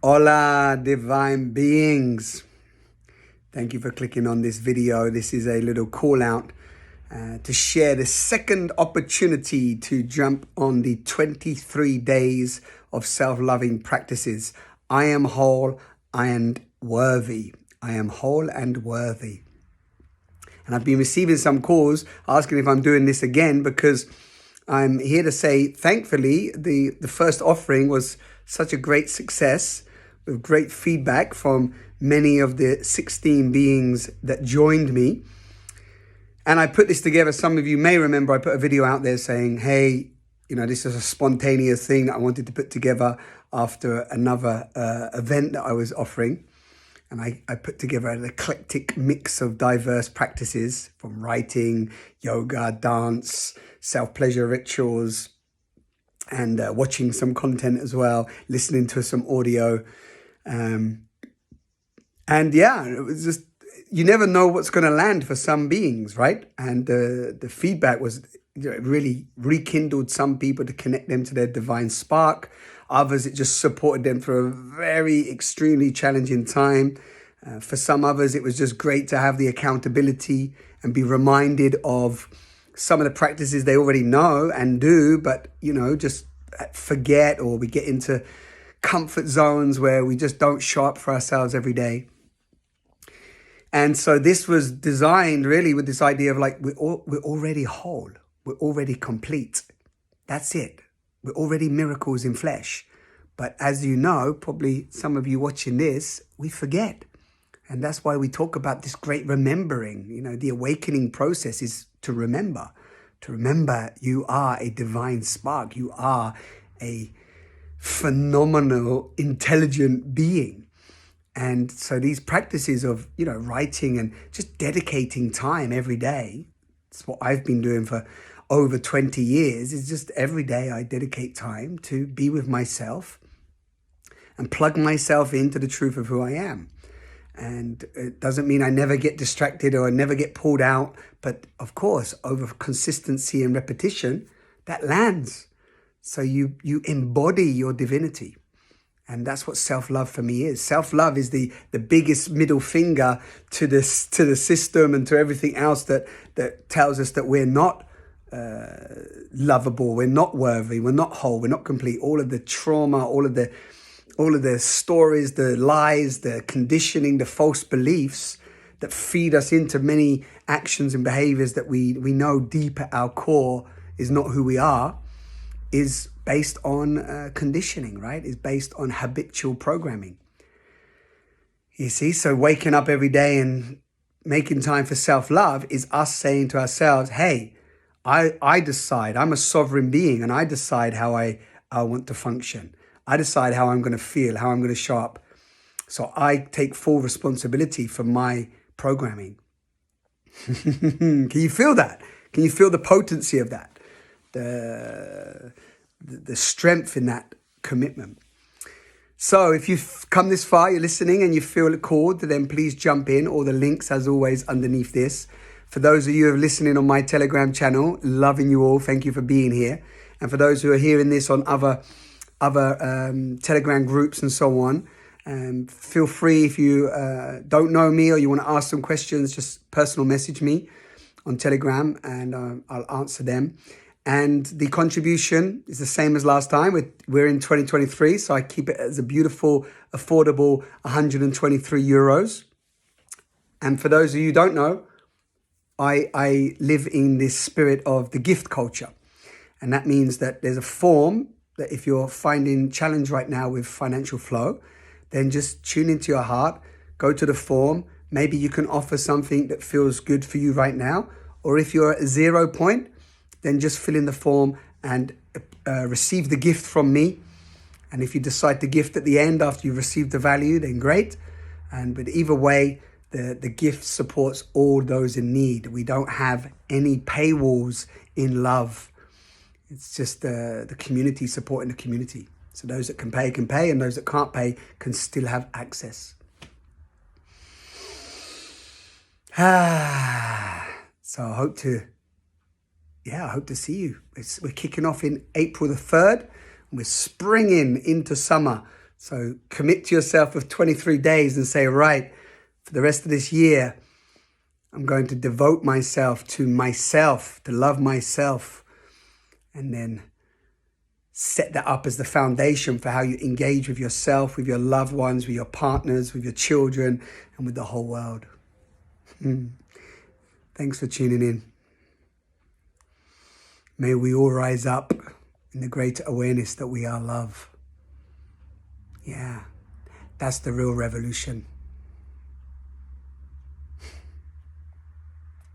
Hola, divine beings. Thank you for clicking on this video. This is a little call out to share the second opportunity to jump on the 23 days of self-loving practices. I am whole and worthy. I am whole and worthy. And I've been receiving some calls asking if I'm doing this again, because I'm here to say, thankfully, the first offering was such a great success with great feedback from many of the 16 beings that joined me. And I put this together. Some of you may remember I put a video out there saying, hey, this is a spontaneous thing that I wanted to put together after another event that I was offering. And I put together an eclectic mix of diverse practices, from writing, yoga, dance, self-pleasure rituals, and watching some content as well, listening to some audio. And yeah, it was just, you never know what's going to land for some beings, right? And the feedback was, it really rekindled some people to connect them to their divine spark. Others, it just supported them for a very extremely challenging time. For some others, it was just great to have the accountability and be reminded of some of the practices they already know and do, but, just forget, or we get into comfort zones where we just don't show up for ourselves every day. And so this was designed really with this idea of like, we're already whole. We're already complete. That's it. We're already miracles in flesh. But as you know, probably some of you watching this, we forget. And that's why we talk about this great remembering. The awakening process is to remember. To remember you are a divine spark. You are a phenomenal, intelligent being. And so these practices of, writing and just dedicating time every day, it's what I've been doing for over 20 years, is just every day I dedicate time to be with myself and plug myself into the truth of who I am. And it doesn't mean I never get distracted or I never get pulled out. But of course, over consistency and repetition, that lands. So you embody your divinity. And that's what self-love for me is. Self-love is the biggest middle finger to the system and to everything else that tells us that we're not lovable, we're not worthy, we're not whole, we're not complete. All of the trauma, all of the stories, the lies, the conditioning, the false beliefs that feed us into many actions and behaviors that we know deep at our core is not who we are, is based on conditioning, right? Is based on habitual programming. You see, so waking up every day and making time for self-love is us saying to ourselves, hey, I decide, I'm a sovereign being, and I decide how I want to function. I decide how I'm going to feel, how I'm going to show up. So I take full responsibility for my programming. Can you feel that? Can you feel the potency of that? The strength in that commitment. So if you've come this far, you're listening and you feel called, then please jump in. All the links, as always, underneath this. For those of you who are listening on my Telegram channel, loving you all. Thank you for being here. And for those who are hearing this on other Telegram groups and so on, feel free, if you don't know me or you want to ask some questions, just personal message me on Telegram and I'll answer them. And the contribution is the same as last time. We're in 2023, so I keep it as a beautiful, affordable 123 euros. And for those of you who don't know, I live in this spirit of the gift culture. And that means that there's a form that if you're finding challenge right now with financial flow, then just tune into your heart, go to the form. Maybe you can offer something that feels good for you right now. Or if you're at 0 point, then just fill in the form and receive the gift from me. And if you decide to gift at the end after you've received the value, then great. But either way, the gift supports all those in need. We don't have any paywalls in love. It's just the community supporting the community. So those that can pay, and those that can't pay can still have access. So I hope to see you. We're kicking off in April the 3rd. We're springing into summer So commit to yourself of 23 days and say, right, for the rest of this year, I'm going to devote myself, to love myself, and then set that up as the foundation for how you engage with yourself, with your loved ones, with your partners, with your children, and with the whole world. Thanks for tuning in. May we all rise up in the greater awareness that we are love. Yeah, that's the real revolution.